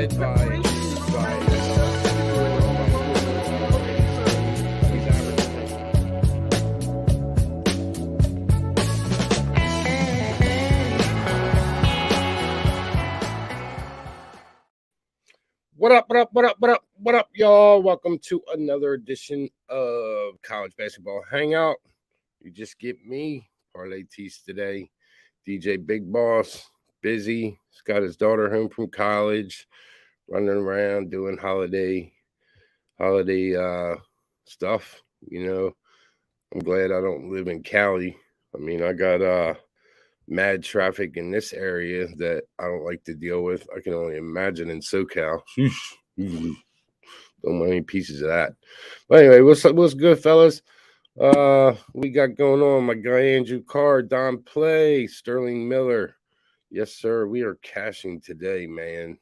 led by what up, y'all? Welcome to another edition of College Basketball Hangout. You just get me, Parlay Tees today. DJ Big Boss, busy. He's got his daughter home from college, running around doing holiday stuff. You know, I'm glad I don't live in Cali. I mean, I got mad traffic in this area that I don't like to deal with. I can only imagine in SoCal. Don't want any pieces of that. But anyway, what's good, fellas? We got going on my guy Andrew Carr, Don Play, Sterling Miller. Yes, sir. We are cashing today, man.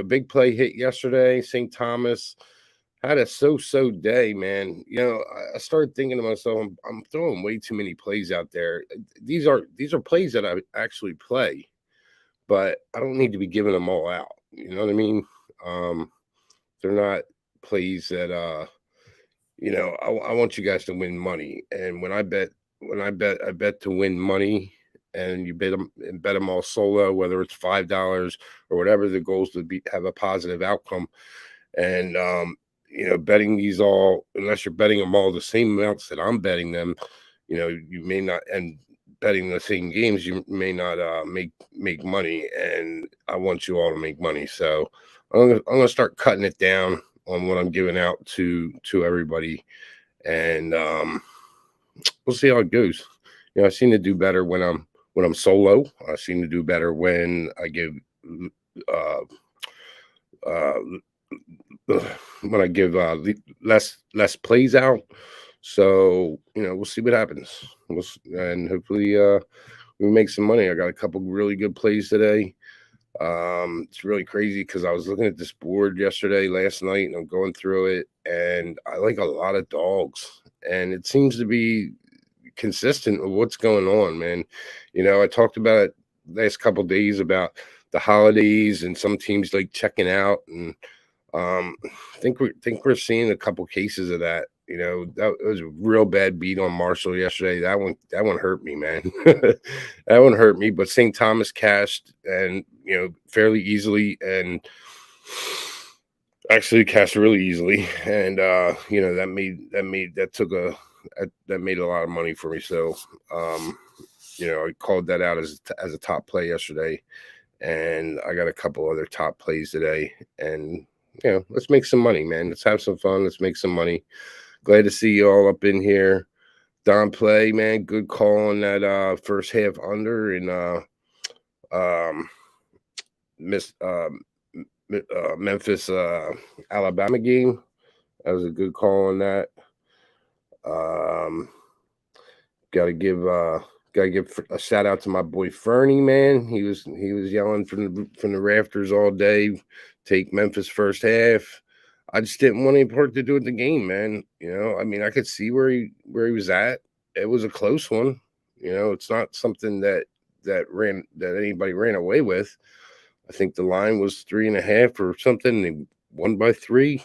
Big play hit yesterday. St. Thomas had a so-so day, man. I started thinking to myself, I'm throwing way too many plays out there. These are plays that I actually play, but I don't need to be giving them all out. You know what I mean? They're not plays that I want you guys to win money. And when I bet to win money, and you bet them all solo, whether it's $5 or whatever the goal is to have a positive outcome. And betting these all, unless you're betting them all the same amounts that I'm betting them, you may not, and betting the same games, you may not make money. And I want you all to make money, so I'm gonna start cutting it down on what I'm giving out to everybody, and we'll see how it goes. I seem to do better when I'm solo. I seem to do better when I give less plays out. So we'll see what happens. And hopefully we make some money. I got a couple really good plays today. It's really crazy because I was looking at this board last night, and I'm going through it, and I like a lot of dogs, and it seems to be consistent with what's going on, man. I talked about it last couple of days about the holidays and some teams like checking out, and I think we're seeing a couple cases of that. That was a real bad beat on Marshall yesterday. That one hurt me, man. That one hurt me. But St. Thomas cashed, and fairly easily, and actually cashed really easily, and that made a lot of money for me. So I called that out as a top play yesterday, and I got a couple other top plays today, and let's make some money, man. Let's have some fun. Let's make some money. Glad to see you all up in here. Don Play, man, good call on that first half under in Memphis Alabama game. That was a good call on that. Gotta give a shout out to my boy Fernie, man. He was yelling from the rafters all day. Take Memphis first half. I just didn't want any part to do with the game, man. I mean, I could see where he was at. It was a close one. It's not something that anybody ran away with. I think the line was 3.5 or something. They won by 3,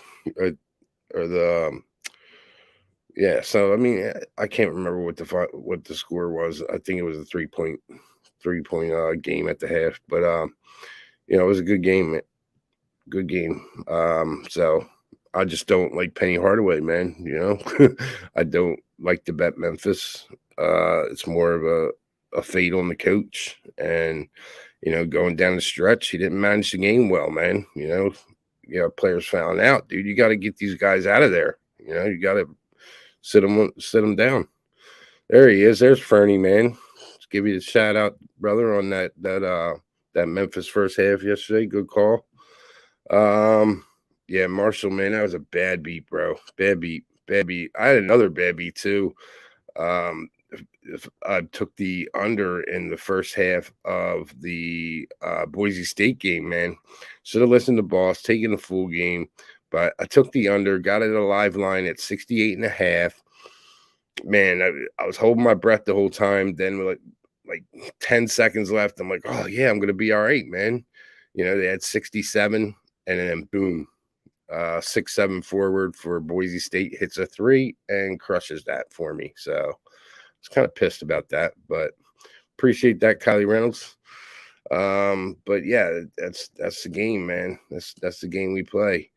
yeah. So I mean, I can't remember what the score was. I think it was a 3-point game at the half, but it was a good game. Good game. So I just don't like Penny Hardaway, man. I don't like to bet Memphis. It's more of a fade on the coach, and going down the stretch, he didn't manage the game well, man. Players fouling out, dude. You got to get these guys out of there. You got to sit them down. There he is. There's Fernie, man. Let's give you the shout out, brother, on that Memphis first half yesterday. Good call. Yeah, Marshall, man, that was a bad beat, bro. Bad beat. I had another bad beat too. If I took the under in the first half of the Boise State game, man. Should have listened to Boss, taking the full game, but I took the under, got it a live line at 68.5. Man, I was holding my breath the whole time. Then like 10 seconds left, I'm like, oh yeah, I'm gonna be all right, man. They had 67, and then boom, 6-7 forward for Boise State hits a 3 and crushes that for me. So I was kind of pissed about that, but appreciate that, Kylie Reynolds. But yeah, that's the game, man. That's the game we play.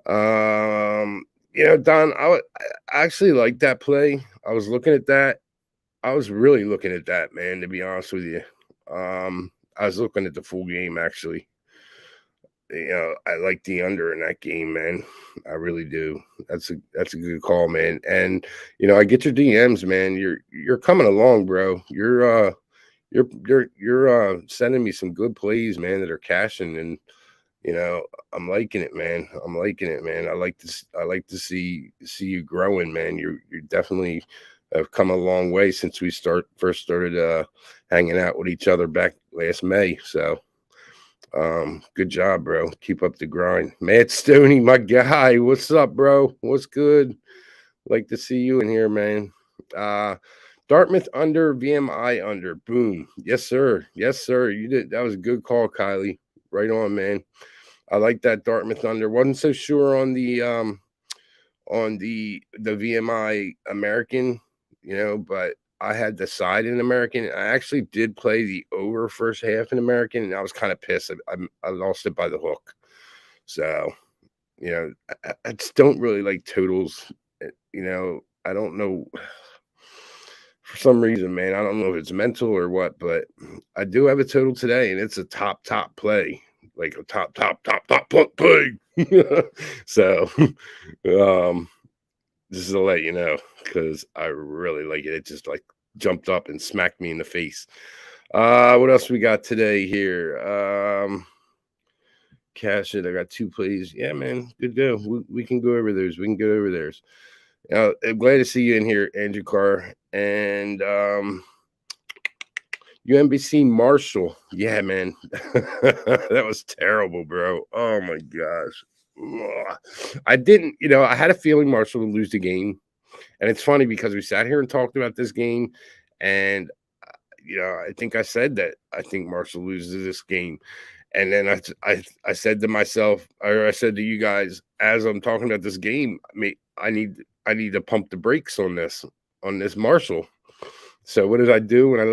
Don, I actually like that play. I was looking at that. I was really looking at that, man, to be honest with you. I was looking at the full game, actually. I like the under in that game, man. I really do. That's a good call, man. And I get your DMs, man. You're coming along, bro. You're sending me some good plays, man, that are cashing, and I'm liking it, man. I'm liking it, man. I like to see you growing, man. You definitely have come a long way since we first started hanging out with each other back last May. So good job, bro. Keep up the grind. Matt Stoney, my guy. What's up, bro? What's good? Like to see you in here, man. Dartmouth under, VMI under. Boom. Yes, sir. Yes, sir. You did. That was a good call, Kylie. Right on, man. I like that Dartmouth under. Wasn't so sure on the VMI American, but I had the side in American. I actually did play the over first half in American, and I was kind of pissed. I lost it by the hook. So, I just don't really like totals. I don't know. For some reason, man, I don't know if it's mental or what, but I do have a total today, and it's a top play, like a top play. So, just to let you know, because I really like it. It just like jumped up and smacked me in the face. What else we got today here? Cash it. I got 2 plays. Yeah, man, good go. We can go over those. We can go over those. I'm glad to see you in here, Andrew Carr. And UMBC Marshall. Yeah, man. That was terrible, bro. Oh, my gosh. Ugh. I had a feeling Marshall would lose the game. And it's funny because we sat here and talked about this game. And, I think I said that I think Marshall loses this game. And then I said to myself, or I said to you guys, as I'm talking about this game, I need to pump the brakes on this Marshall. So what did I do when I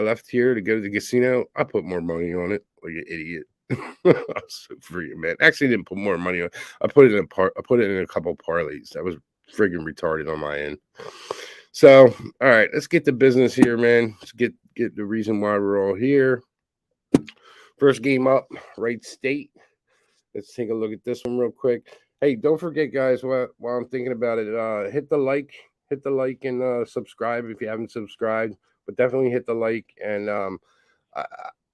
left here to go to the casino? I put more money on it, like an idiot. I was so freaking mad. Actually, I didn't put more money on it. I put it in a couple parlays. That was friggin' retarded on my end. So, all right, let's get to business here, man. Let's get the reason why we're all here. First game up, Wright State. Let's take a look at this one real quick. Hey, don't forget, guys, while I'm thinking about it, hit the like and subscribe if you haven't subscribed. But definitely hit the like, and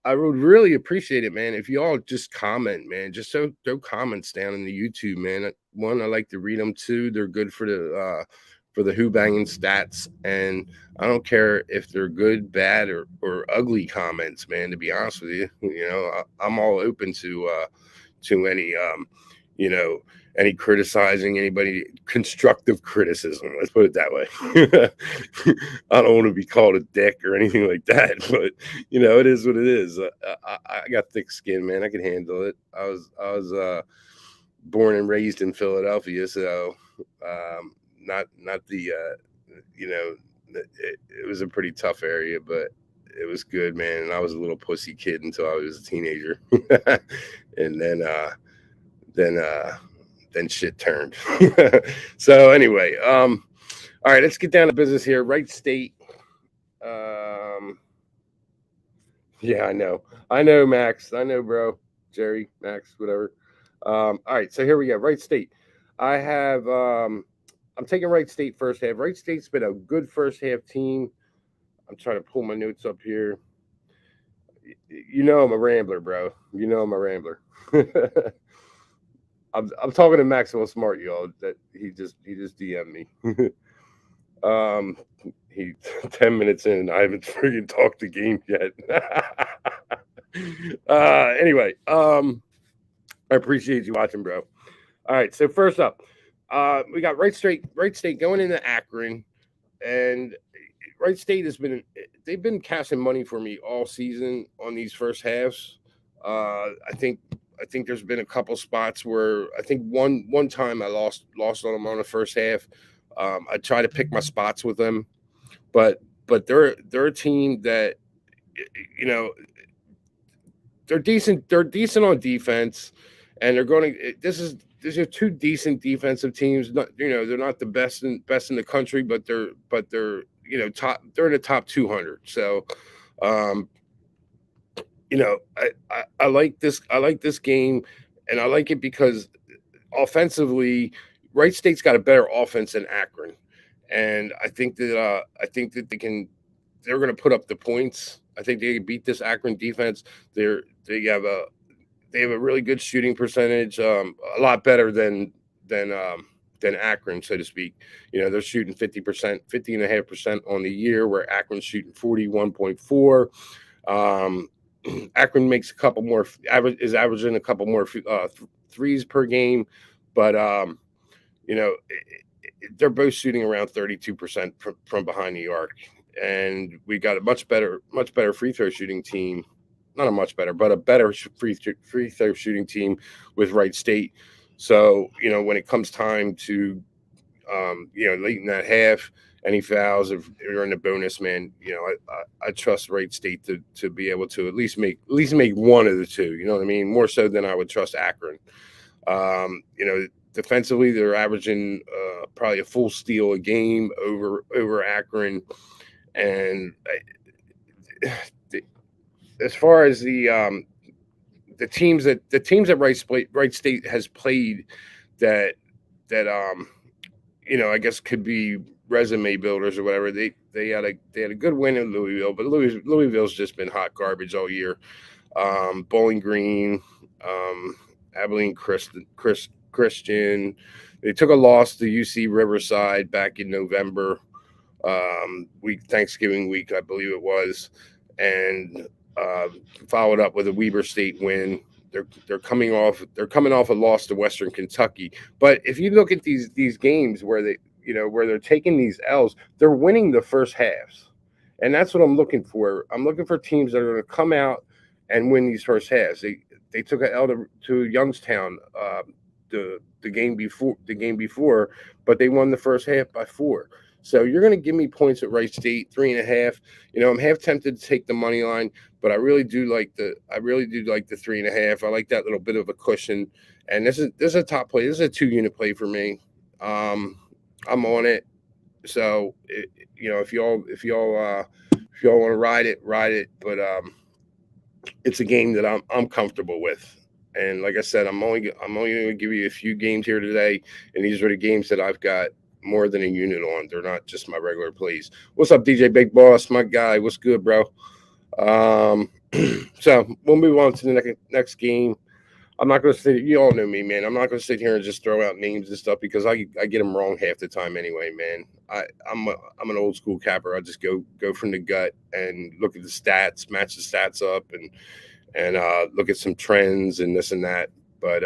I would really appreciate it, man, if you all just comment, man. Just throw comments down in the YouTube, man. One, I like to read them. Two, they're good for the Who-Bangin stats, and I don't care if they're good, bad, or ugly comments, man. To be honest with you, I'm all open to any criticizing, anybody, constructive criticism. Let's put it that way. I don't want to be called a dick or anything like that, but it is what it is. I got thick skin, man. I can handle it. I was born and raised in Philadelphia, so not the it was a pretty tough area, but it was good, man. And I was a little pussy kid until I was a teenager, and then shit turned. So anyway, all right, let's get down to business here. Wright State. Yeah, I know, Max. I know, bro. Jerry, Max, whatever. All right, so here we go. Wright State. I have I'm taking Wright State first half. Wright State's been a good first half team. I'm trying to pull my notes up here. I'm a rambler, bro. I'm a rambler. I'm talking to Maxwell Smart, y'all. That he just DM'd me. He 10 minutes in, I haven't freaking talked the game yet. Anyway, I appreciate you watching, bro. All right, so first up, we got Wright State going into Akron, and Wright State they've been cashing money for me all season on these first halves. I think there's been a couple spots where I think one time I lost on them on the first half. I try to pick my spots with them, but they're a team that you know they're decent. They're decent on defense, and they're going to. These are two decent defensive teams. Not they're not the best in the country, but they're top. They're in the top 200. So um, I like this. I like this game, and I like it because offensively, Wright State's got a better offense than Akron, and I think that they're going to put up the points. I think they can beat this Akron defense. They have a really good shooting percentage, a lot better than than Akron, so to speak. They're shooting 50%, 50.5% on the year, where Akron's shooting 41.4. Um, Akron makes a couple more is averaging a couple more threes per game, but they're both shooting around 32% from behind the arc, and we got a much better free throw shooting team. Not a much better, but a better free throw shooting team with Wright State. So when it comes time to late in that half, any fouls, if you're in the bonus, man, I trust Wright State to be able to at least make one of the two. You know what I mean? More so than I would trust Akron. Defensively, they're averaging probably a full steal a game over Akron, and as far as the teams that Wright State has played that I guess could be resume builders or whatever. They had a good win in Louisville, but Louisville's just been hot garbage all year. Bowling Green, Abilene Christian. They took a loss to UC Riverside back in November, Thanksgiving week, I believe it was, and uh, followed up with a Weber State win. They're coming off a loss to Western Kentucky. But if you look at these games where they're taking these L's, they're winning the first halves, and that's what I'm looking for. I'm looking for teams that are going to come out and win these first halves. They took an L to Youngstown the game before, but they won the first half by 4. So you're going to give me points at Wright State 3.5. I'm half tempted to take the money line, but I really do like the 3.5. I like that little bit of a cushion, and this is a top play. This is a 2-unit play for me. I'm on it. So if y'all want to ride it, ride it. But it's a game that I'm comfortable with. And like I said, I'm only going to give you a few games here today, and these are the games that I've got more than a unit on. They're not just my regular plays. What's up, DJ Big Boss, my guy? What's good, bro? Um, so we'll move on to the next game. I'm not going to sit. You all know me, man. I'm not going to sit here and just throw out names and stuff because I get them wrong half the time anyway, man. I'm an old school capper. I just go from the gut and look at the stats, match the stats up, and look at some trends and this and that. But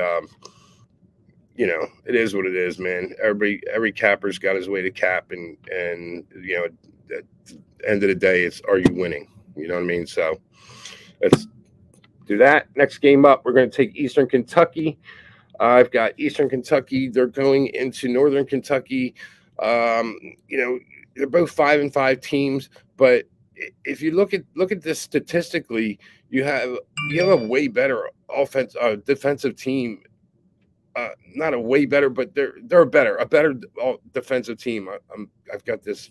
it is what it is, man. Every capper's got his way to cap, and at the end of the day, it's, are you winning? You know what I mean? So let's do that. Next game up, we're going to take Eastern Kentucky. I've got Eastern Kentucky. They're going into Northern Kentucky. They're both 5-5 teams, but if you look at this statistically, you have a way better defensive team. Not a way better, but they're a better defensive team. I've got this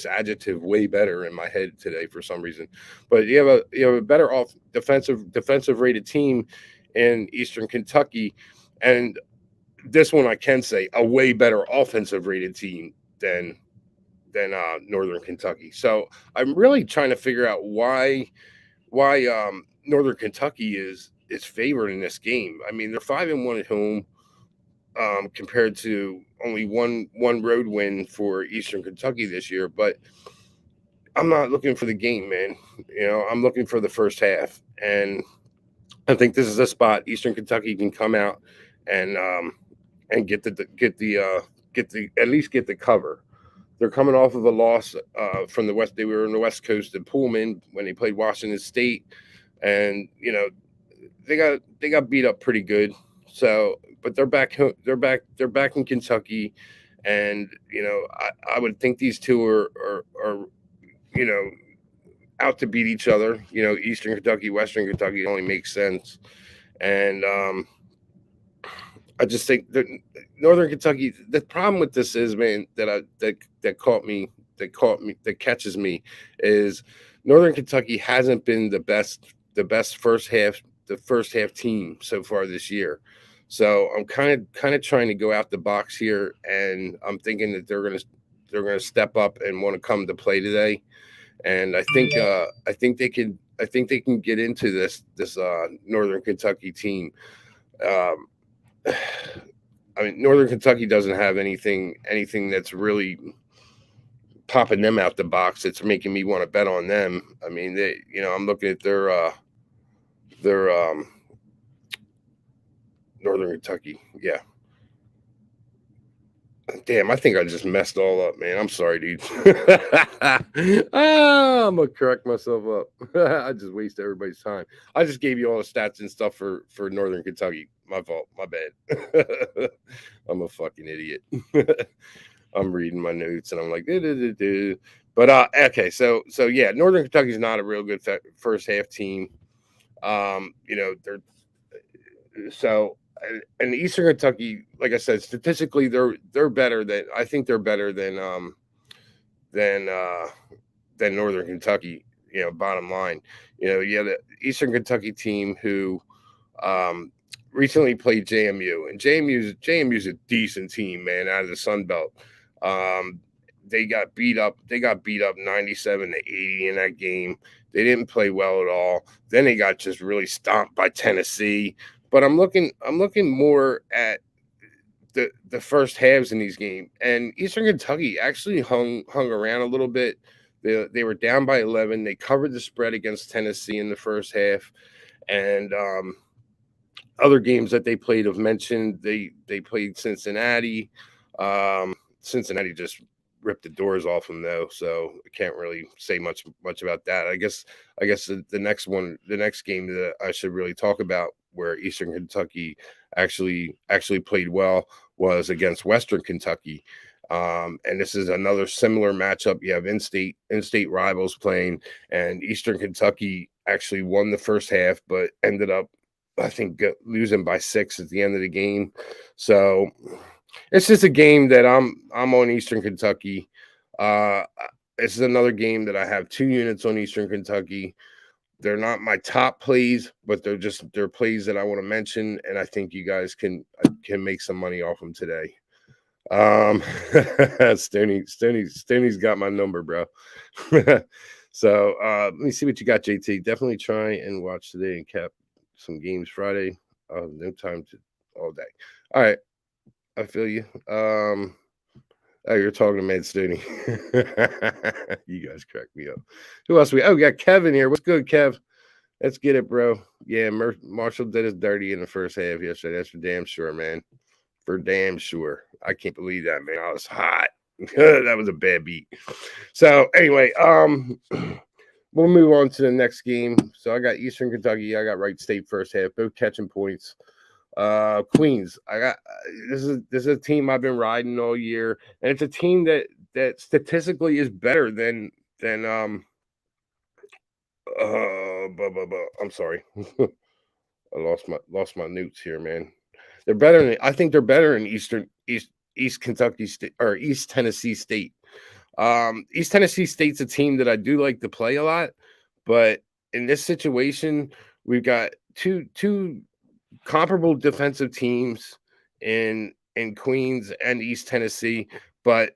adjective "way better" in my head today for some reason, but you have a better defensive rated team in Eastern Kentucky, and this one I can say a way better offensive rated team than Northern Kentucky. So I'm really trying to figure out why Northern Kentucky is favored in this game. I mean, they're 5-1 at home. Compared to only one road win for Eastern Kentucky this year. But I'm not looking for the game, man. I'm looking for the first half, and I think this is a spot Eastern Kentucky can come out and get at least get the cover. They're coming off of a loss from the West. They were on the West Coast at Pullman when they played Washington State, and they got beat up pretty good. So, but they're back. They're back in Kentucky, and I would think these two are you know out to beat each other. Eastern Kentucky, Western Kentucky, it only makes sense. And I just think that Northern Kentucky. The problem with this is, man, that catches me is Northern Kentucky hasn't been the best the first half team so far this year. So I'm kind of trying to go out the box here, and I'm thinking that they're gonna step up and want to come to play today. And I think they can get into this Northern Kentucky team. Um, I mean, Northern Kentucky doesn't have anything that's really popping them out the box. It's making me want to bet on them. I mean, I'm looking at their Northern Kentucky. Yeah. Damn, I think I just messed all up, man. I'm sorry, dude. I'm gonna correct myself up. I just waste everybody's time. I just gave you all the stats and stuff for Northern Kentucky. My fault. My bad. I'm a fucking idiot. I'm reading my notes and I'm like, but okay, so yeah, Northern Kentucky's not a real good first half team. They're so and Eastern Kentucky, like I said, statistically they're better than I think they're better than uh than Northern Kentucky. Bottom line, the Eastern Kentucky team who um recently played JMU, and JMU's a decent team, man, out of the Sun Belt. Um, they got beat up. They got beat up 97-80 in that game. They didn't play well at all. Then they got just really stomped by Tennessee. But I'm looking more at the first halves in these games, and Eastern Kentucky actually hung around a little bit. They were down by 11. They covered the spread against Tennessee in the first half, and other games that they played have mentioned. They played Cincinnati. Cincinnati just ripped the doors off them though, so I can't really say much about that. I guess the next game that I should really talk about where Eastern Kentucky actually played well was against Western Kentucky. And this is another similar matchup. You have in-state rivals playing, and Eastern Kentucky actually won the first half, but ended up, I think, losing by 6 at the end of the game. So it's just a game that I'm on Eastern Kentucky. This is another game that I have 2 units on Eastern Kentucky. They're not my top plays, but they're plays that I want to mention, and I think you guys can make some money off them today. Stoney's got my number, bro. So let me see what you got, JT. Definitely try and watch today and cap some games Friday. No time to all day. All right, I feel you. Oh, you're talking to Mad Stoney. You guys crack me up. Who else we got Kevin here. What's good, Kev? Let's get it, bro. Yeah, Marshall did his dirty in the first half yesterday. That's for damn sure, man. For damn sure. I can't believe that, man. I was hot. That was a bad beat. So anyway, we'll move on to the next game. So I got Eastern Kentucky. I got Wright State first half, both catching points. Queens. I got this is a team I've been riding all year, and it's a team that statistically is better than I'm sorry. I lost my notes here, man. They're better than I think they're better in East Kentucky State or East Tennessee State. East Tennessee State's a team that I do like to play a lot, but in this situation, we've got two comparable defensive teams in Queens and East Tennessee, but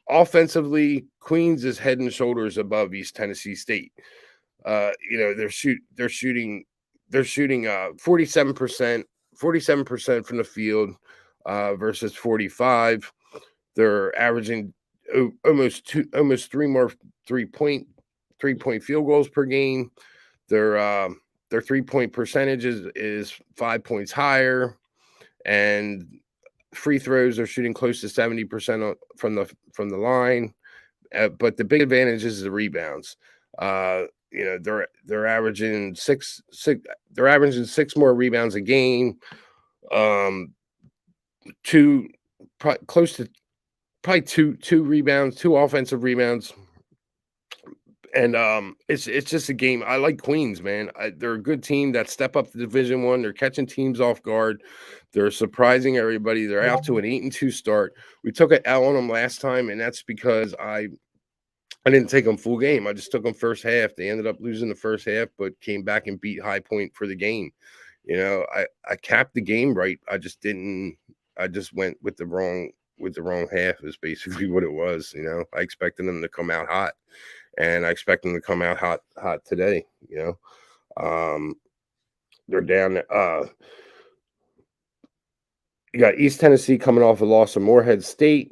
offensively, Queens is head and shoulders above East Tennessee State. They're shooting 47% from the field versus 45. They're averaging almost 3 point field goals per game. Their 3-point percentage is 5 points higher, and free throws are shooting close to 70% from the line. But the big advantage is the rebounds. they're averaging six. They're averaging six more rebounds a game. Um, two, close to probably two rebounds, two offensive rebounds, and it's just a game. I like Queens, man. They're a good team that step up to Division One. They're catching teams off guard. They're surprising everybody. They're out to an 8-2 start. We took an L on them last time, and that's because I didn't take them full game. I just took them first half. They ended up losing the first half, but came back and beat High Point for the game. I capped the game right. I just didn't. I just went with the wrong half. Is basically what it was. I expected them to come out hot, and I expect them to come out hot today. They're down. You got East Tennessee coming off a loss of Morehead State.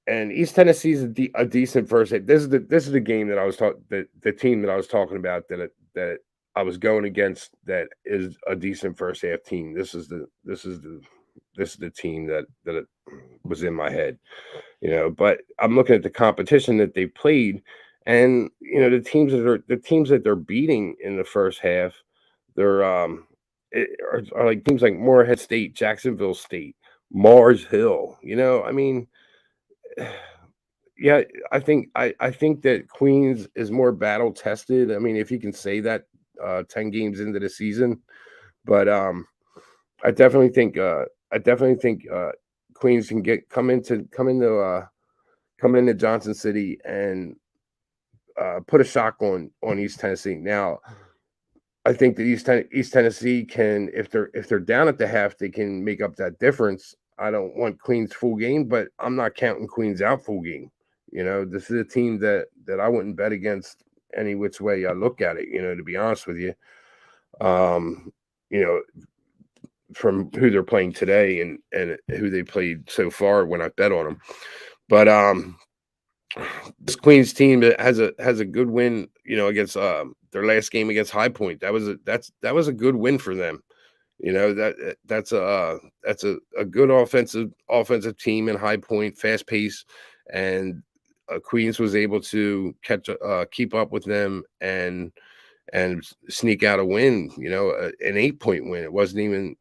And East Tennessee is a decent first half. This is the game that I was talking the team that I was talking about that I was going against that is a decent first half team. This is the team that it was in my head, But I'm looking at the competition that they played, and the teams that they're beating in the first half, they're are like teams like Morehead State, Jacksonville State, Mars Hill. I mean yeah, I think that Queens is more battle tested. I mean, if you can say that 10 games into the season, but I definitely think Queens can come into Johnson City and put a shock on East Tennessee. Now, I think that East Tennessee can, if they're down at the half, they can make up that difference. I don't want Queens full game, but I'm not counting Queens out full game. This is a team that I wouldn't bet against any which way I look at it. To be honest with you, um, you know, from who they're playing today and who they played so far when I bet on them. But this Queens team that has a good win, against their last game against High Point. That was a good win for them. That's a good offensive team in High Point, fast pace, and Queens was able to keep up with them and sneak out a win. An 8-point win. It wasn't even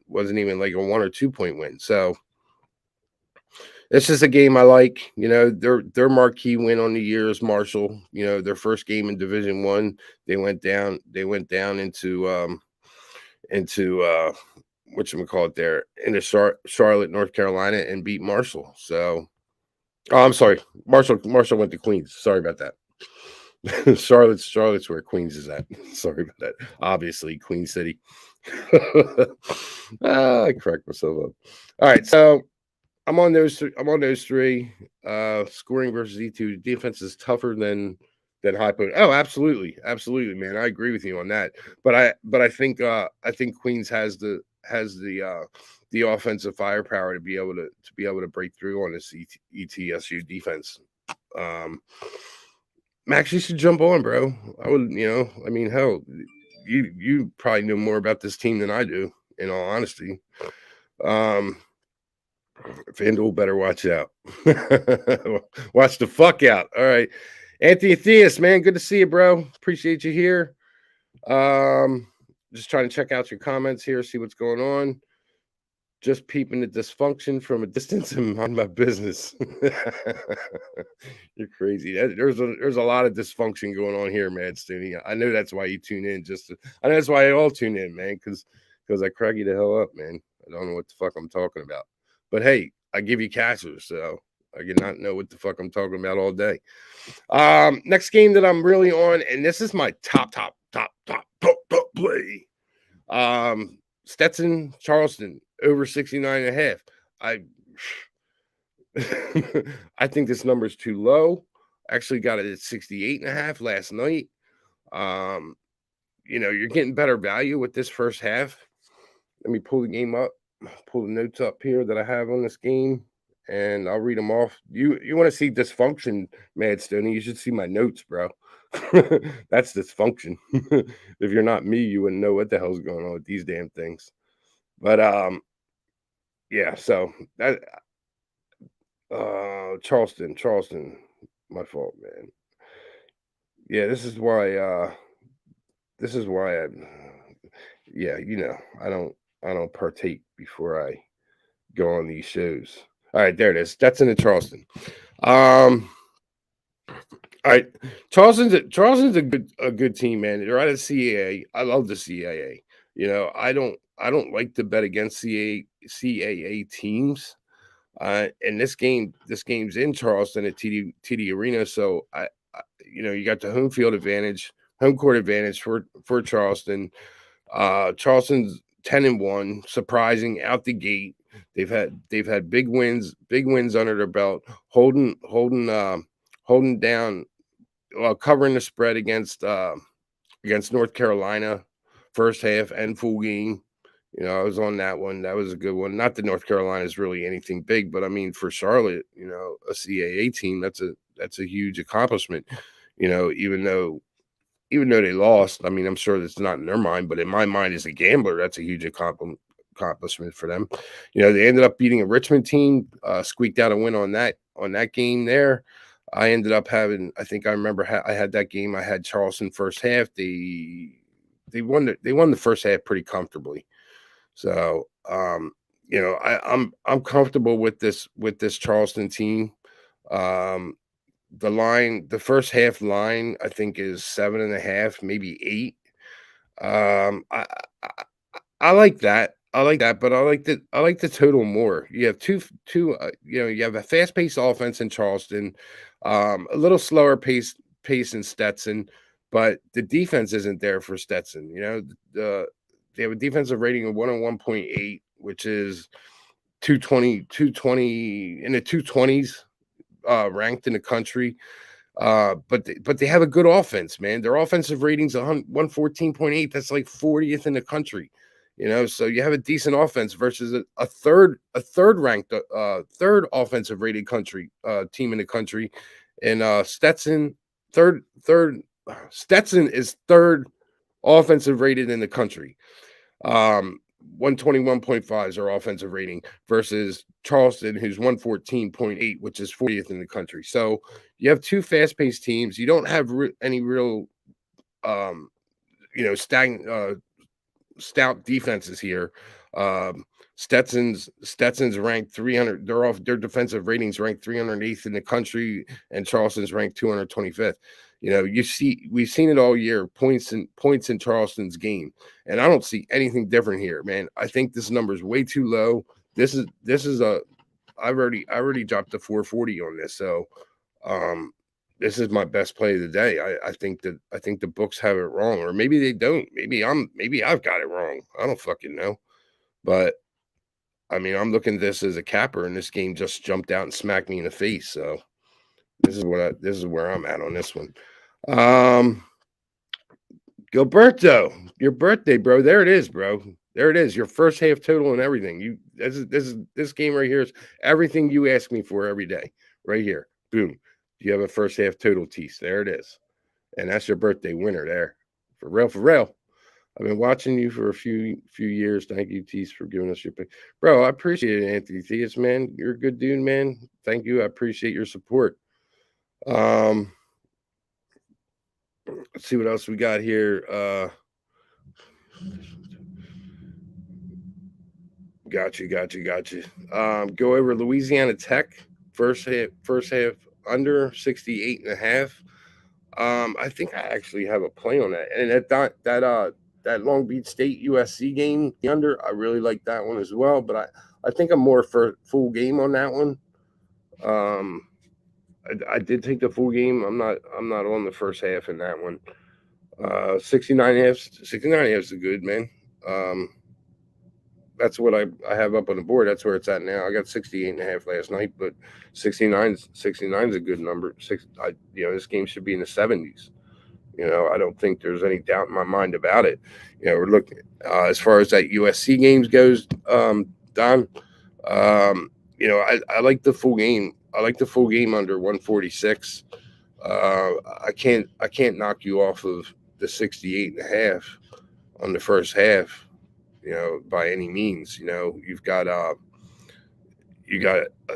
like a 1 or 2-point win. So it's just a game I like. Their marquee win on the year is Marshall. Their first game in Division One. They went down into whatchamacallit there into Charlotte, North Carolina, and beat Marshall. So, I'm sorry, Marshall went to Queens. Sorry about that. Charlotte's where Queens is at. Sorry about that. Obviously, Queen City. I cracked myself up. All right, so I'm on those three. Scoring versus E2. Defense is tougher than High Point. Oh, absolutely, man. I agree with you on that. But I think Queens has the offensive firepower to be able to break through on this ETSU defense. Max, you should jump on, bro. I would, I mean, hell, you probably know more about this team than I do, in all honesty. FanDuel better watch out. Watch the fuck out. All right. Anthony Theus, man, good to see you, bro. Appreciate you here. Just trying to check out your comments here, see what's going on. Just peeping the dysfunction from a distance and mind my business. You're crazy. There's a lot of dysfunction going on here, man, Stoney. I know that's why you tune in. I know that's why you all tune in, man, because I crack you the hell up, man. I don't know what the fuck I'm talking about. But hey, I give you catchers, so I can not know what the fuck I'm talking about all day. Next game that I'm really on, and this is my top play. Stetson Charleston over 69.5. I think this number is too low. Actually got it at 68.5 last night. You're getting better value with this first half. Let me pull the game up, pull the notes up here that I have on this game, and I'll read them off. You want to see dysfunction, Mad Stoney? You should see my notes, bro. That's dysfunction. If you're not me, you wouldn't know what the hell's going on with these damn things. But yeah. So that Charleston, my fault, man. Yeah, this is why this is why yeah, I don't partake before I go on these shows. All right, there it is. That's in the Charleston. Um, all right, Charleston's a good team, man. They're out of CAA. I love the CAA. I don't like to bet against CAA teams. And this game's in Charleston at TD Arena, so you got the home field advantage, home court advantage for Charleston. Charleston's 10-1, surprising out the gate. They've had big wins under their belt, holding down, covering the spread against North Carolina, first half and full game. I was on that one. That was a good one. Not that North Carolina is really anything big, but I mean, for Charlotte, a CAA team, that's a huge accomplishment. Even though they lost, I mean, I'm sure that's not in their mind, but in my mind as a gambler, that's a huge accomplishment for them. They ended up beating a Richmond team, squeaked out a win on that game there. I ended up having, I think I remember I had that game. I had Charleston first half. They won the first half pretty comfortably. So I'm comfortable with this Charleston team. The first half line, I think, is 7.5, maybe 8. I like that. But I like the total more. You have you have a fast paced offense in Charleston, a little slower pace in Stetson, but the defense isn't there for Stetson. They have a defensive rating of 101.8, which is 220 in the 220s, ranked in the country. But they have a good offense, man. Their offensive ratings 114.8. That's like 40th in the country. So you have a decent offense versus a third ranked third offensive rated country team in the country, and Stetson is third offensive rated in the country. 121.5 is our offensive rating versus Charleston, who's 114.8, which is 40th in the country. So you have two fast-paced teams. You don't have any real, stout defenses here. Stetson's ranked 300. Their defensive ratings ranked 308th in the country, and Charleston's ranked 225th. We've seen it all year. Points in Charleston's game, and I don't see anything different here, man. I think this number is way too low. I've already dropped the 440 on this, so this is my best play of the day. I think the books have it wrong, or maybe they don't. Maybe I've got it wrong. I don't fucking know. But I mean, I'm looking at this as a capper, and this game just jumped out and smacked me in the face. So this is where I'm at on this one. Gilberto, your birthday, bro. There it is, bro. There it is. Your first half total and everything. This game right here is everything you ask me for every day. Right here. Boom. You have a first half total, Tease. There it is. And that's your birthday winner there. For real, for real. I've been watching you for a few years. Thank you, Tease, for giving us your pick. Bro, I appreciate it, Anthony Tease, man. You're a good dude, man. Thank you. I appreciate your support. Let's see what else we got here. Got you. Go over Louisiana Tech. First half under 68.5. I think I actually have a play on that. And that Long Beach State USC game, the under, I really like that one as well. But I think I'm more for full game on that one. I did take the full game. I'm not on the first half in that one. 69.5 is good, man. That's what I have up on the board. That's where it's at now. I got 68.5 last night, but 69 is a good number. This game should be in the 70s. I don't think there's any doubt in my mind about it. We're looking as far as that USC games goes, Don. I like the full game. I like the full game under 146. I can't knock you off of the 68.5 on the first half. By any means. You've got a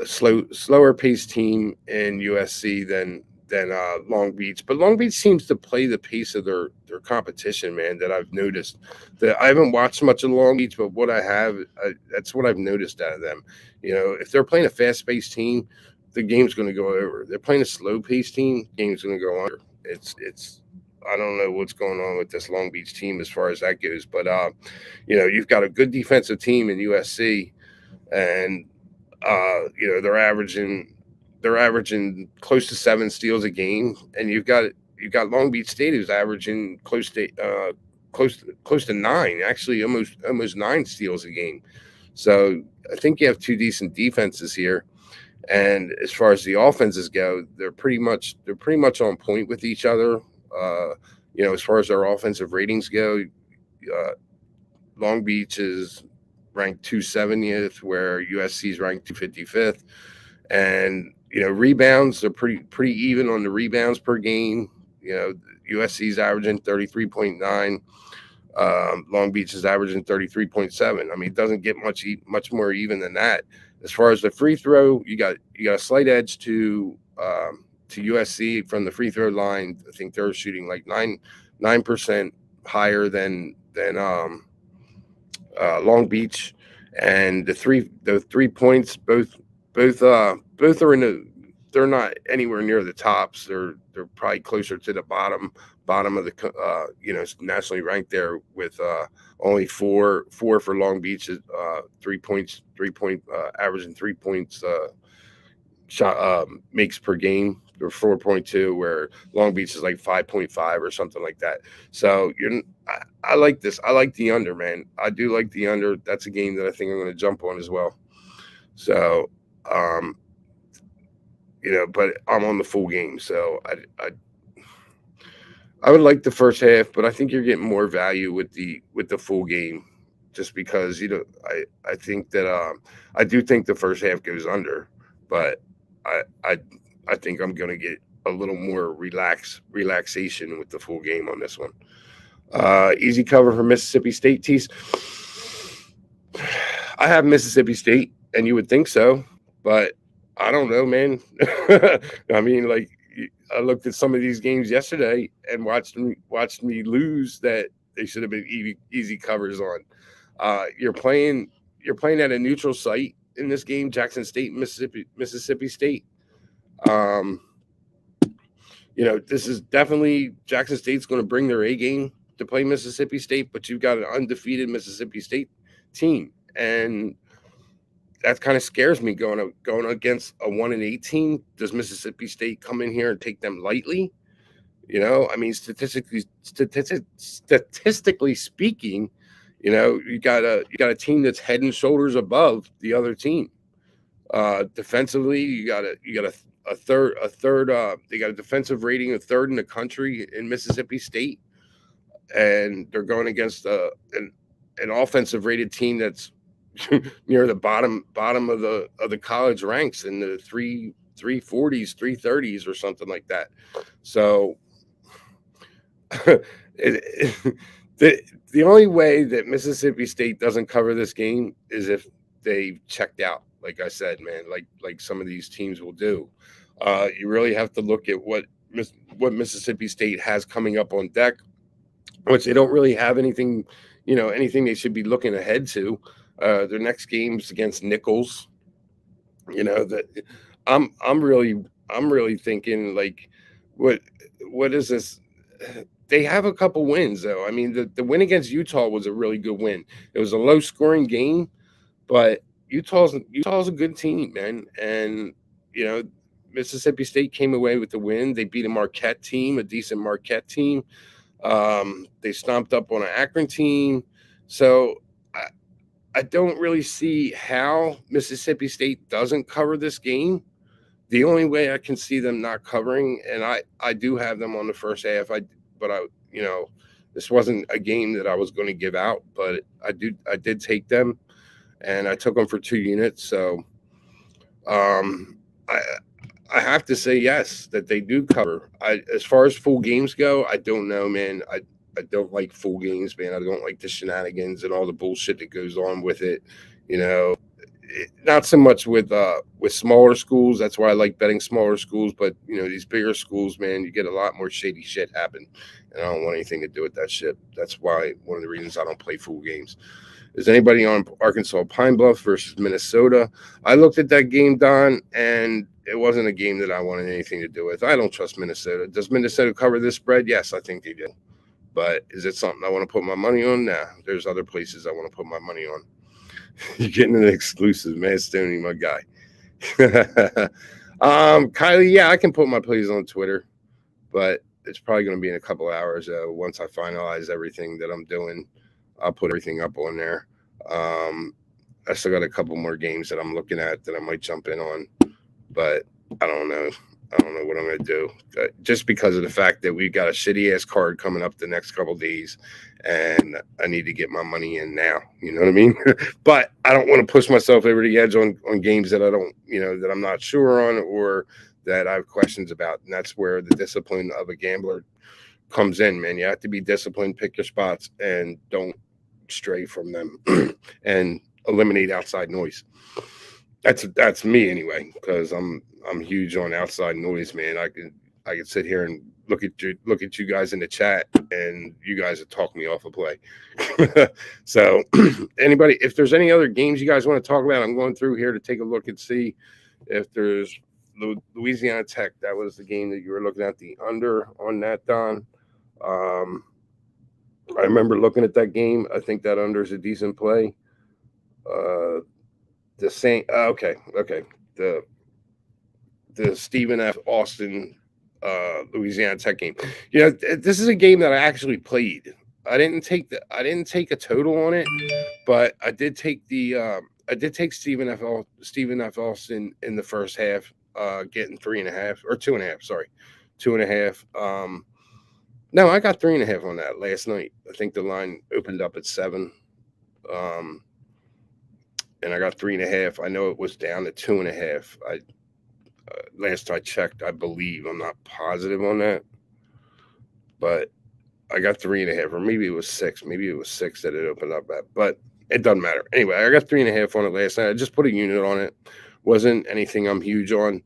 slower paced team in USC than than Long Beach. But Long Beach seems to play the pace of their competition, man. That I've noticed. That I haven't watched much of Long Beach, but what I have, that's what I've noticed out of them. If they're playing a fast-paced team, the game's going to go over. They're playing a slow-paced team, game's going to go under. It's I don't know what's going on with this Long Beach team as far as that goes, but you've got a good defensive team in USC, and they're averaging close to 7 steals a game, and you've got Long Beach State who's averaging close to 9, actually almost 9 steals a game. So I think you have two decent defenses here. And as far as the offenses go, they're pretty much on point with each other. As far as their offensive ratings go, uh, Long Beach is ranked 270th, where USC is ranked 255th. And rebounds are pretty even on the rebounds per game. USC is averaging 33.9. Long Beach is averaging 33.7. I mean, it doesn't get much more even than that. As far as the free throw, you got a slight edge to USC from the free throw line. I think they're shooting like 9% higher than Long Beach, and the 3 points both are in the. They're not anywhere near the tops. They're probably closer to the bottom of the nationally ranked there, with only four for Long Beach, 3 points, 3 point averaging 3 points shot makes per game, or 4.2, where Long Beach is like 5.5 or something like that. So I like this. I like the under, man. I do like the under. That's a game that I think I'm going to jump on as well. So, but I'm on the full game. So I would like the first half, but I think you're getting more value with the full game, just because I think that I do think the first half goes under, but I think I'm going to get a little more relaxation with the full game on this one. Easy cover for Mississippi State, tees. I have Mississippi State, and you would think so, but I don't know, man. I mean, like, I looked at some of these games yesterday and watched me lose that they should have been easy covers on. You're playing at a neutral site in this game, Jackson State, Mississippi State. This is definitely Jackson State's going to bring their A game to play Mississippi State, but you've got an undefeated Mississippi State team, and that kind of scares me going against a 1-8 team. Does Mississippi State come in here and take them lightly? I mean, statistically speaking, you got a team that's head and shoulders above the other team. Defensively, you got a third. They got a defensive rating of third in the country in Mississippi State, and they're going against an offensive rated team that's near the bottom of the college ranks in the 340s, 330s, or something like that. So the only way that Mississippi State doesn't cover this game is if they checked out, like I said, man, like some of these teams will do. You really have to look at what Mississippi State has coming up on deck, which they don't really have anything they should be looking ahead to. Their next game's against Nichols. That I'm really thinking, like, what is this? They have a couple wins, though. I mean, the win against Utah was a really good win. It was a low scoring game, but Utah's a good team, man. And Mississippi State came away with the win. They beat a decent Marquette team. They stomped up on an Akron team. So I don't really see how Mississippi State doesn't cover this game. The only way I can see them not covering, and I do have them on the first half. This wasn't a game that I was going to give out, but I did take them, and I took them for 2 units. So, I have to say yes, that they do cover. As far as full games go, I don't know, man. I don't like full games, man. I don't like the shenanigans and all the bullshit that goes on with it. not so much with smaller schools. That's why I like betting smaller schools. But these bigger schools, man, you get a lot more shady shit happen, and I don't want anything to do with that shit. That's why one of the reasons I don't play full games. Is anybody on Arkansas Pine Bluff versus Minnesota? I looked at that game, Don, and it wasn't a game that I wanted anything to do with. I don't trust Minnesota. Does Minnesota cover this spread? Yes, I think they do. But is it something I want to put my money on? Nah, there's other places I want to put my money on. You're getting an exclusive, man. Stoney, my guy. Kylie, yeah, I can put my plays on Twitter, but it's probably going to be in a couple hours. Once I finalize everything that I'm doing, I'll put everything up on there. I still got a couple more games that I'm looking at that I might jump in on, but I don't know. I don't know what I'm going to do, just because of the fact that we got a shitty ass card coming up the next couple days, and I need to get my money in now. You know what I mean? But I don't want to push myself over the edge on games that I don't, that I'm not sure on or that I have questions about. And that's where the discipline of a gambler comes in, man. You have to be disciplined, pick your spots, and don't stray from them, and eliminate outside noise. That's me anyway, because I'm huge on outside noise, man. I can sit here and look at you guys in the chat, and you guys are talking me off a play. So anybody, if there's any other games you guys want to talk about, I'm going through here to take a look and see if there's Louisiana Tech. That was the game that you were looking at, the under on that, Don. I remember looking at that game. I think that under is a decent play. The same. Okay. The Stephen F. Austin, Louisiana Tech game. This is a game that I actually played. I didn't take a total on it, but I did take Stephen F. Austin in the first half, getting 3.5 or 2.5. Sorry, 2.5. No, I got 3.5 on that last night. I think the line opened up at 7. And I got 3.5. I know it was down to 2.5. Last I checked, I believe. I'm not positive on that, but I got 3.5, or maybe it was 6. Maybe it was 6 that it opened up at, but it doesn't matter. Anyway, I got 3.5 on it last night. I just put a unit on it. Wasn't anything I'm huge on.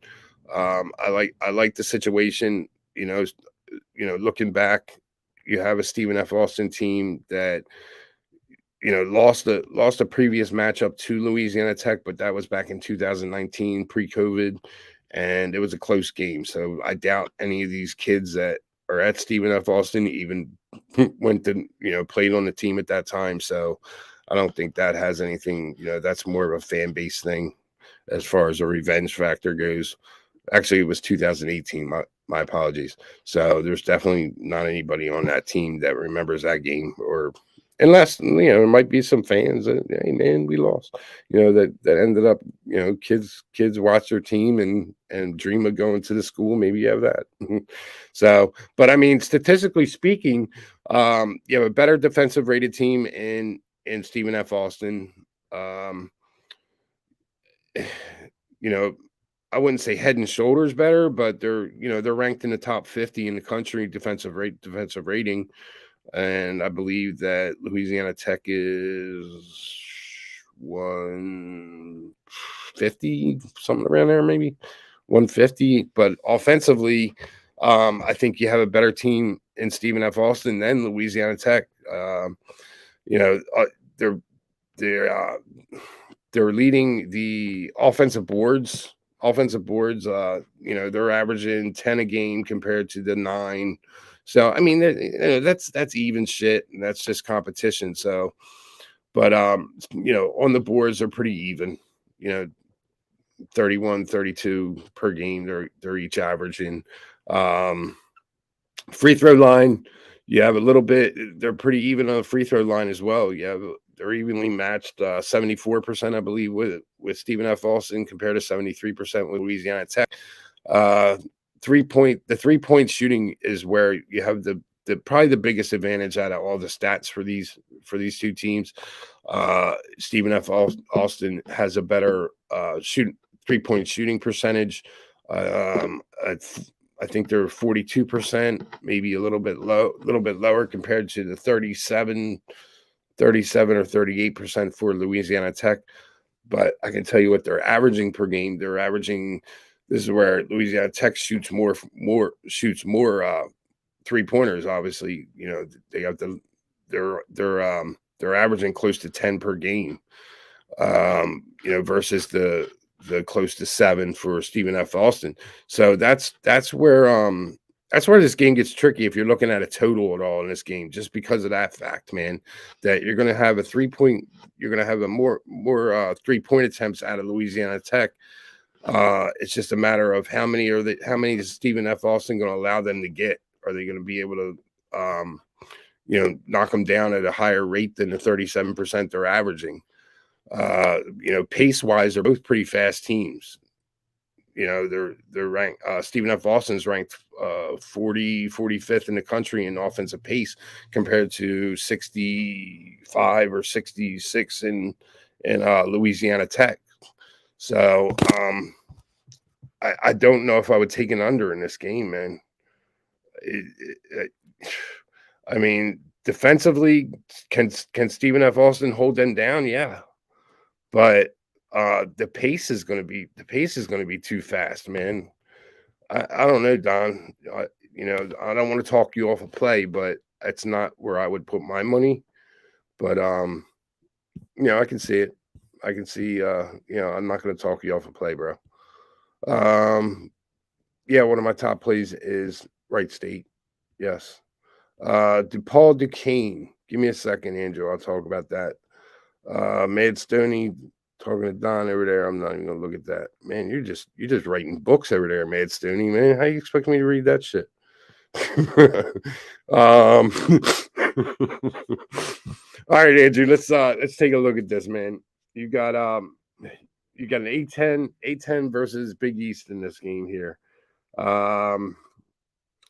I like the situation. Looking back, you have a Stephen F. Austin team that lost a previous matchup to Louisiana Tech, but that was back in 2019, pre-COVID, and it was a close game. So I doubt any of these kids that are at Stephen F. Austin even went to played on the team at that time. So I don't think that has anything. That's more of a fan base thing as far as a revenge factor goes. Actually, it was 2018. My apologies. So there's definitely not anybody on that team that remembers that game, or unless there might be some fans that, hey man, we lost. That ended up kids watch their team and dream of going to the school. Maybe you have that. So, but I mean, statistically speaking, you have a better defensive rated team in Stephen F. Austin. I wouldn't say head and shoulders better, but they're ranked in the top 50 in the country defensive rating. And I believe that Louisiana Tech is 150, something around there, maybe 150. But offensively, I think you have a better team in Stephen F. Austin than Louisiana Tech. They're leading the offensive boards. They're averaging 10 a game compared to the 9. So, I mean, that's even shit, and that's just competition. So, but, on the boards, they're pretty even, 31, 32 per game. They're each averaging. Free throw line, you have a little bit, they're pretty even on the free throw line as well. They're evenly matched, 74%, I believe, with Stephen F. Austin compared to 73% with Louisiana Tech. The 3-point shooting is where you have the probably the biggest advantage out of all the stats for these two teams. Stephen F. Austin has a better 3-point shooting percentage. I think they're 42%, maybe a little bit lower compared to the 37 or 38% for Louisiana Tech. but I can tell you what they're averaging per game. They're averaging. This is where Louisiana Tech shoots more 3-pointers. Obviously, they have the they're averaging close to 10 per game. Versus the close to 7 for Stephen F. Austin. So that's where this game gets tricky if you're looking at a total at all in this game, just because of that fact, man, that you're gonna have you're gonna have a more 3-point attempts out of Louisiana Tech. It's just a matter of how many is Stephen F. Austin gonna allow them to get? Are they gonna be able to knock them down at a higher rate than the 37% they're averaging? Pace wise, they're both pretty fast teams. They're ranked. Stephen F. Austin's ranked 45th in the country in offensive pace, compared to 65 or 66 in Louisiana Tech. So I don't know if I would take an under in this game, man. I mean, defensively, can Stephen F. Austin hold them down? Yeah, but the pace is going to be too fast, man. I don't know, Don. I don't want to talk you off a play, but that's not where I would put my money. But I can see it. I can see. I'm not going to talk you off a play, bro. Yeah, one of my top plays is Wright State. Yes. DePaul Duquesne. Give me a second, Andrew. I'll talk about that. Mad Stoney talking to Don over there. I'm not even gonna look at that. Man, you're just writing books over there, Mad Stoney, man. How you expect me to read that shit? All right, Andrew, let's take a look at this, man. You got an A10 versus Big East in this game here.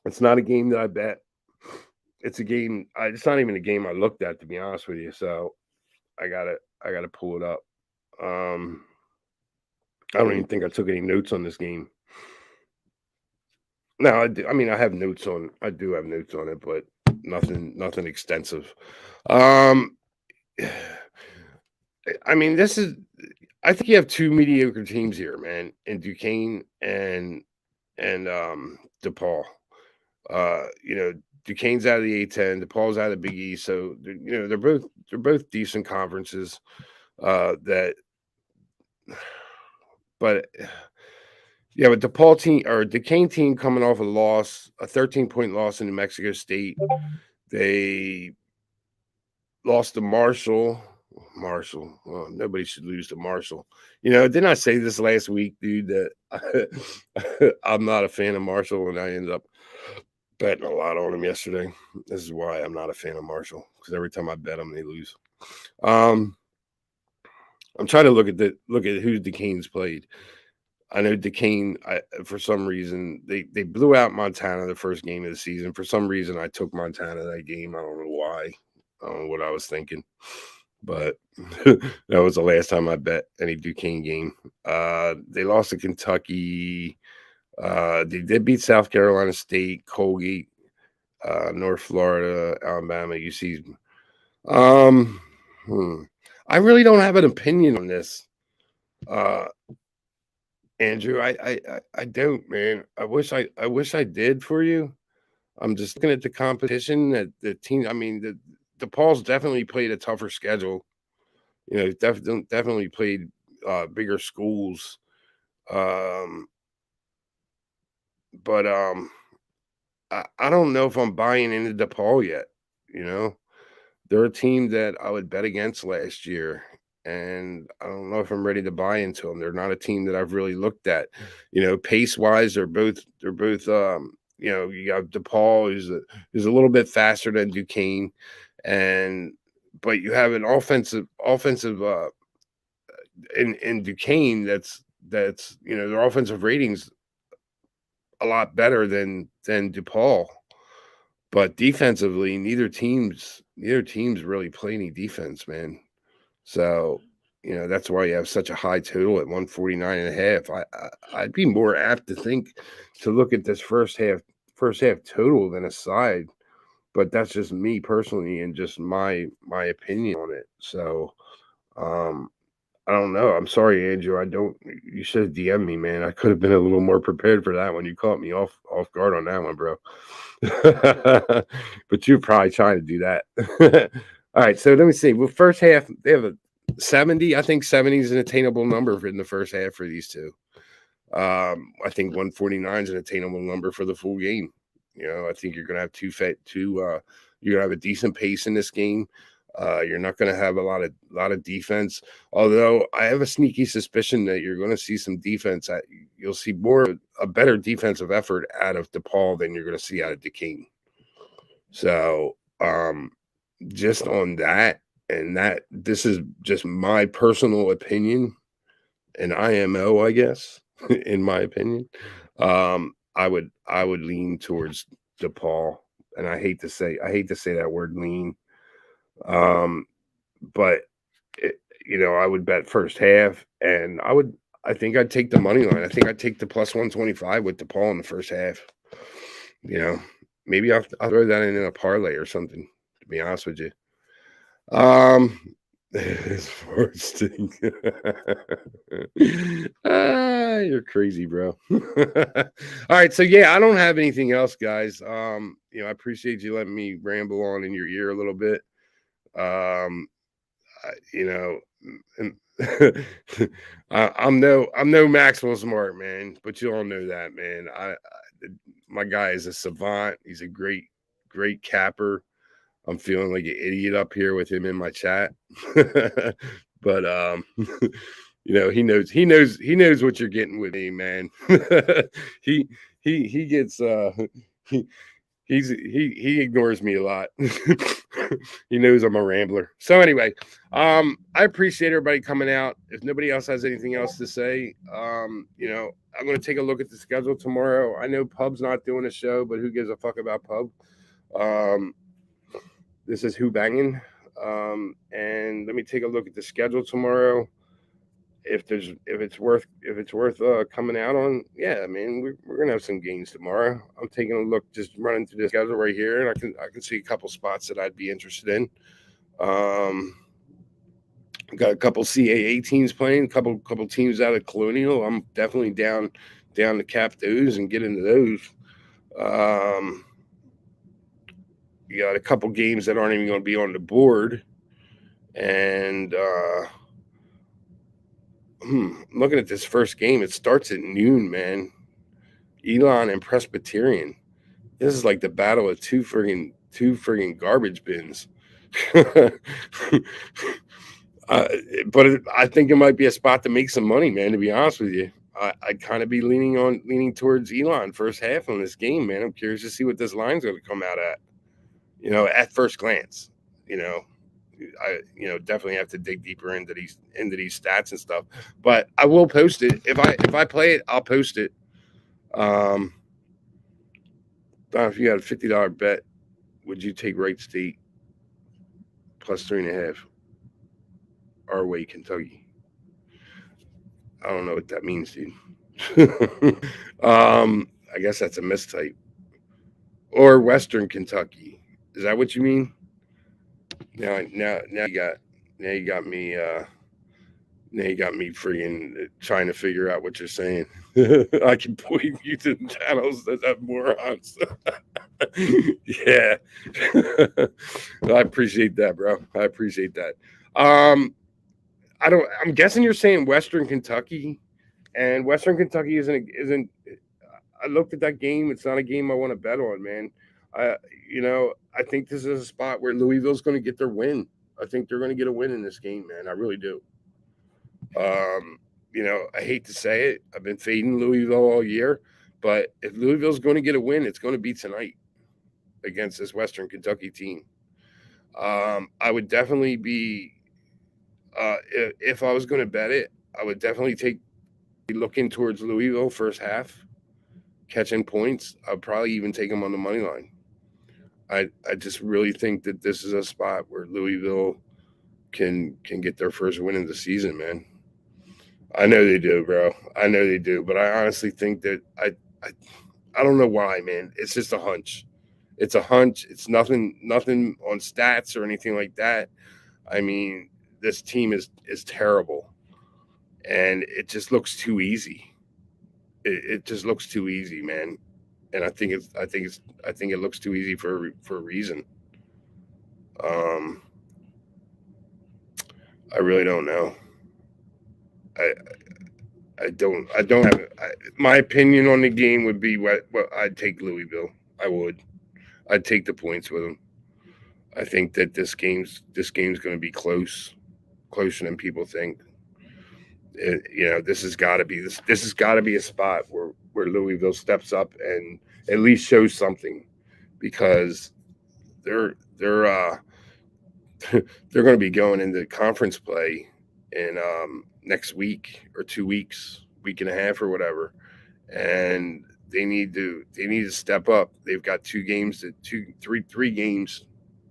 It's not a game that I bet. It's a game. It's not even a game I looked at, to be honest with you. So I gotta pull it up. I don't even think I took any notes on this game. No, I do. I mean, I have notes on. I do have notes on it, but nothing extensive. I mean, this is. I think you have two mediocre teams here, man, in Duquesne and DePaul. Duquesne's out of the A10, DePaul's out of the Big East, so they're both decent conferences. But yeah, but DePaul team or Duquesne team coming off a 13-point loss in New Mexico State. They lost to Marshall. Well, nobody should lose to Marshall. Didn't I say this last week, dude, that I'm not a fan of Marshall, and I ended up betting a lot on them yesterday. This is why I'm not a fan of Marshall, because every time I bet them, they lose. I'm trying to look at who Duquesne's played. I know Duquesne, for some reason, they blew out Montana the first game of the season. For some reason, I took Montana that game. I don't know why. I don't know what I was thinking. But that was the last time I bet any Duquesne game. They lost to Kentucky. They did beat South Carolina State, Colgate, North Florida, Alabama, UC. I really don't have an opinion on this. Andrew, I don't, man. I wish I did for you. I'm just looking at the competition that the team. I mean, the DePaul's definitely played a tougher schedule. Definitely played bigger schools. But I don't know if I'm buying into DePaul yet. They're a team that I would bet against last year, and I don't know if I'm ready to buy into them. They're not a team that I've really looked at. Pace wise, they're both. You got DePaul who's a little bit faster than Duquesne, but you have an offensive in Duquesne that's their offensive ratings a lot better than DePaul. But defensively, neither teams really play any defense, man. So, that's why you have such a high total at 149.5. I'd be more apt to look at this first half total than a side, but that's just me personally and just my opinion on it. So, I don't know. I'm sorry, Andrew. I don't. You should have DM me, man. I could have been a little more prepared for that one. You caught me off guard on that one, bro. But you're probably trying to do that. All right. So let me see. Well, first half they have a 70. I think 70 is an attainable number in the first half for these two. I think 149 is an attainable number for the full game. I think you're gonna have you're gonna have a decent pace in this game. You're not going to have a lot of defense. Although I have a sneaky suspicion that you're going to see some defense. You'll see a better defensive effort out of DePaul than you're going to see out of DeKing. So just on that, and that this is just my personal opinion, an IMO, I guess, in my opinion. I would lean towards DePaul, and I hate to say that word lean. But I would bet first half, and I think I'd take the money line. I think I'd take the plus 125 with DePaul in the first half. Maybe I'll throw that in a parlay or something, to be honest with you. Sports thing. You're crazy, bro. All right, so yeah, I don't have anything else, guys. I appreciate you letting me ramble on in your ear a little bit. I'm no Maxwell Smart, man, but you all know that, man. My guy is a savant. He's a great capper. I'm feeling like an idiot up here with him in my chat. But he knows what you're getting with me, man. he gets he ignores me a lot. He knows I'm a rambler. So anyway, I appreciate everybody coming out. If nobody else has anything else to say, I'm going to take a look at the schedule tomorrow. I know Pub's not doing a show, but who gives a fuck about Pub? This is Who-Bangin. And let me take a look at the schedule tomorrow. If it's worth coming out on, yeah, I mean, we're gonna have some games tomorrow. I'm taking a look, just running through the schedule right here, and I can see a couple spots that I'd be interested in. Got a couple CAA teams playing, couple teams out of Colonial. I'm definitely down to cap those and get into those. You got a couple games that aren't even going to be on the board, and looking at this first game, it starts at noon, man. Elon and Presbyterian. This is like the battle of two friggin' garbage bins. But I think it might be a spot to make some money, man. To be honest with you, I'd kind of be leaning towards Elon first half on this game, man. I'm curious to see what this line's going to come out at. At first glance, I definitely have to dig deeper into these stats and stuff. But I will post it if I play it. I'll post it. If you had a $50 bet, would you take Wright State plus 3.5? Our way, Kentucky. I don't know what that means, dude. I guess that's a mistype. Or Western Kentucky. Is that what you mean? Now you got me. Now you got me freaking trying to figure out what you're saying. I can point you to channels that have morons. Yeah. I appreciate that, bro. I appreciate that. I'm guessing you're saying Western Kentucky, and Western Kentucky isn't. I looked at that game. It's not a game I want to bet on, man. I think this is a spot where Louisville's going to get their win. I think they're going to get a win in this game, man. I really do. I hate to say it. I've been fading Louisville all year, but if Louisville's going to get a win, it's going to be tonight against this Western Kentucky team. I would definitely be, if I was going to bet it, I would definitely be looking towards Louisville first half, catching points. I'd probably even take them on the money line. I just really think that this is a spot where Louisville can get their first win of the season, man. I know they do, bro. I know they do, but I honestly think that I don't know why, man. It's just a hunch. It's a hunch. It's nothing on stats or anything like that. I mean, this team is terrible. and it just looks too easy. It just looks too easy, man. And I think it looks too easy for a reason. Um, I really don't know. I I don't have my opinion on the game would be what I'd take Louisville. I would. I'd take the points with them. I think that this game's going to be closer than people think. This has got to be this has got to be a spot where Louisville steps up and at least shows something, because they're they're going to be going into conference play in next week or 2 weeks, week and a half or whatever, and they need to step up. They've got three games,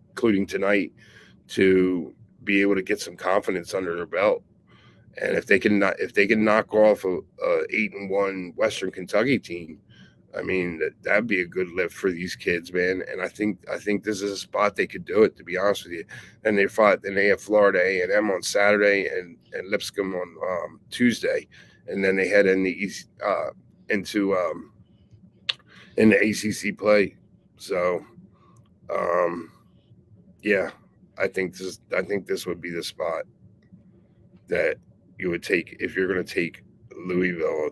including tonight, to be able to get some confidence under their belt. And if they can knock off a 8-1 Western Kentucky team, I mean, that'd be a good lift for these kids, man. And I think this is a spot they could do it. To be honest with you, and they have Florida A&M on Saturday and Lipscomb on Tuesday, and then they head in the East, into in the ACC play. So, um, yeah, I think this would be the spot that you would take if you're going to take Louisville.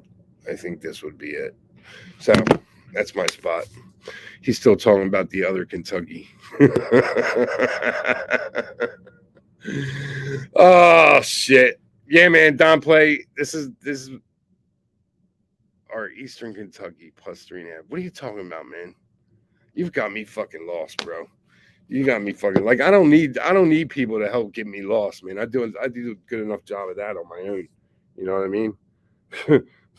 I think this would be it. So that's my spot. He's still talking about the other Kentucky. Oh shit! Yeah, man. Don play. This is our Eastern Kentucky plus 3.5. What are you talking about, man? You've got me fucking lost, bro. You got me fucking like I don't need people to help get me lost, man. I do a good enough job of that on my own. You know what I mean?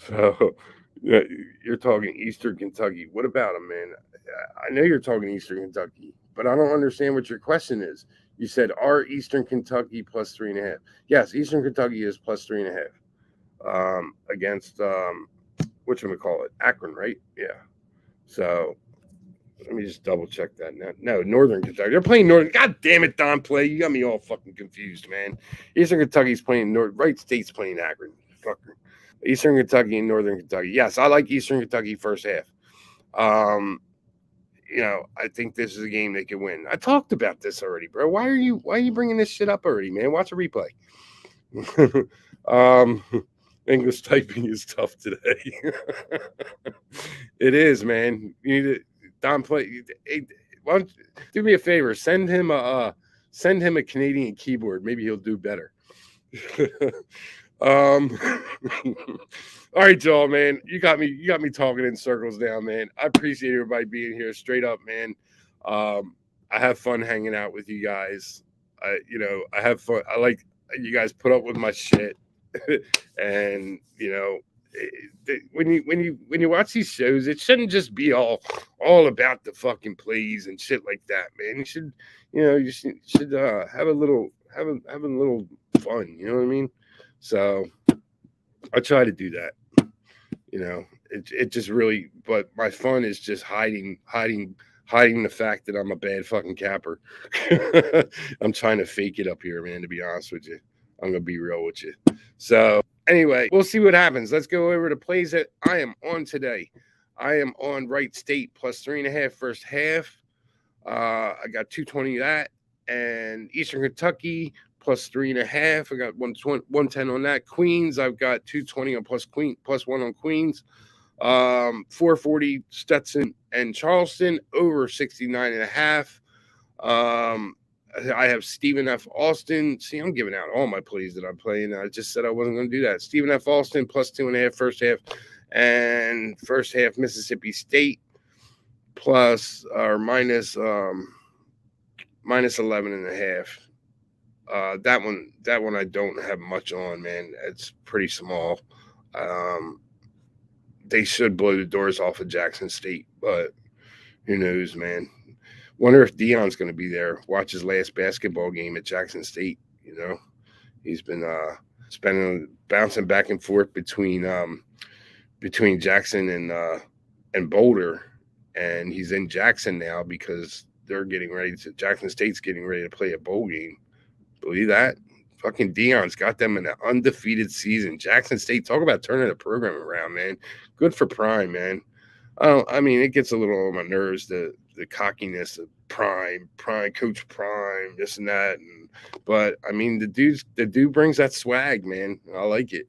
So yeah, you're talking Eastern Kentucky. What about them, man? I know you're talking Eastern Kentucky, but I don't understand what your question is. You said are Eastern Kentucky plus 3.5? Yes, Eastern Kentucky is plus 3.5 against what we call it, Akron, right? Yeah. So let me just double check that now. No, Northern Kentucky. They're playing Northern. God damn it, Don Play. You got me all fucking confused, man. Eastern Kentucky's playing North. Wright State's playing Akron. Fucker. Eastern Kentucky and Northern Kentucky. Yes, I like Eastern Kentucky first half. Um, I think this is a game they can win. I talked about this already, bro. Why are you bringing this shit up already, man? Watch a replay. um, English typing is tough today. It is, man. You need to Don play. Hey, why don't do me a favor? Send him a Canadian keyboard. Maybe he'll do better. um, all right, Joel, man. You got me talking in circles now, man. I appreciate everybody being here. Straight up, man. I have fun hanging out with you guys. I have fun. I like you guys put up with my shit, and when you watch these shows, it shouldn't just be all about the fucking plays and shit like that, man. You should have a little fun. You know what I mean? So I try to do that. It just really, but my fun is just hiding the fact that I'm a bad fucking capper. I'm trying to fake it up here, man. To be honest with you, I'm gonna be real with you. So anyway, we'll see what happens. Let's go over the plays that I am on today. I am on Wright State plus 3.5 first half. I got 220 that, and Eastern Kentucky plus 3.5. I got 110 on that. Queens, I've got 220 on plus one on Queens. 440 Stetson and Charleston over 69.5. I have Stephen F. Austin. See, I'm giving out all my plays that I'm playing. I just said I wasn't going to do that. Stephen F. Austin plus 2.5 first half, and first half Mississippi State plus or minus 11.5. That one I don't have much on, man. It's pretty small. They should blow the doors off of Jackson State, but who knows, man. Wonder if Dion's going to be there. Watch his last basketball game at Jackson State. He's been bouncing back and forth between Jackson and Boulder, and he's in Jackson now because Jackson State's getting ready to play a bowl game. Believe that? Fucking Dion's got them in an undefeated season. Jackson State, talk about turning the program around, man. Good for Prime, man. I mean, it gets a little on my nerves, the cockiness of Prime, Coach Prime, this and that. But I mean, the dude brings that swag, man. I like it.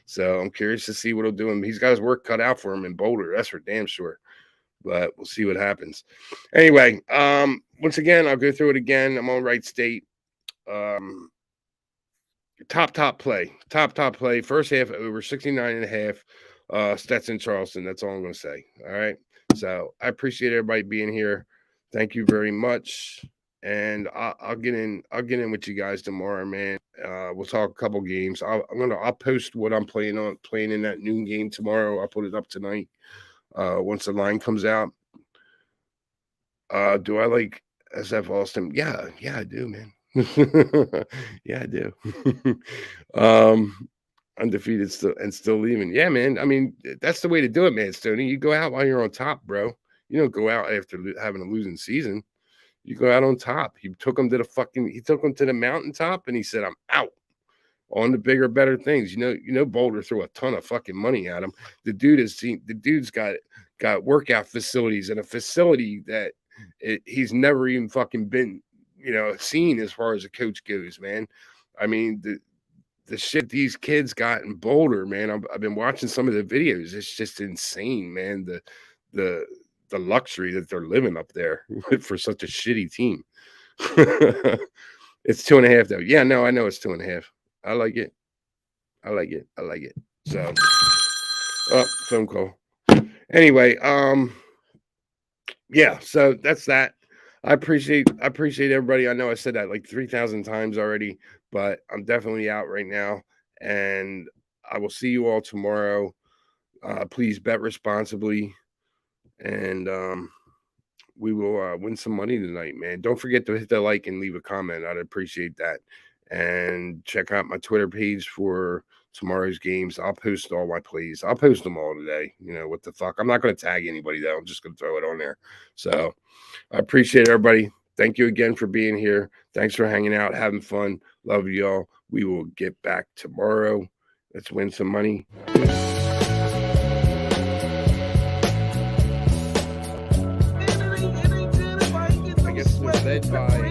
So I'm curious to see what he'll do. He's got his work cut out for him in Boulder. That's for damn sure. But we'll see what happens. Anyway, once again, I'll go through it again. I'm on Right State. Top play. First half over 69.5. Stetson Charleston. That's all I'm going to say. All right. So I appreciate everybody being here. Thank you very much. And I'll get in with you guys tomorrow, man. We'll talk a couple games. I'll post what I'm playing in that noon game tomorrow. I'll put it up tonight. Once the line comes out. Do I like SF Austin? Yeah, I do, man. Yeah, I do. Undefeated still leaving. Yeah, man. I mean, that's the way to do it, man, Stoney. You go out while you're on top, bro. You don't go out after having a losing season. You go out on top. He took him to the mountaintop, and he said, "I'm out on the bigger, better things." You know, Boulder threw a ton of fucking money at him. The dude's got workout facilities and a facility that he's never even fucking been, seen as far as a coach goes, man. I mean, the shit these kids got in Boulder, man. I've been watching some of the videos. It's just insane, man. The luxury that they're living up there for such a shitty team. It's 2.5 though. Yeah, no, I know it's 2.5. I like it. So, phone call. Anyway, yeah. So that's that. I appreciate everybody. I know I said that like 3,000 times already, but I'm definitely out right now, and I will see you all tomorrow. Please bet responsibly, and we will win some money tonight, man. Don't forget to hit the like and leave a comment. I'd appreciate that. And check out my Twitter page for tomorrow's games. I'll post all my plays. I'll post them all today. What the fuck? I'm not going to tag anybody, though. I'm just going to throw it on there. So I appreciate everybody. Thank you again for being here. Thanks for hanging out, having fun. Love you all. We will get back tomorrow. Let's win some money. I guess they're led by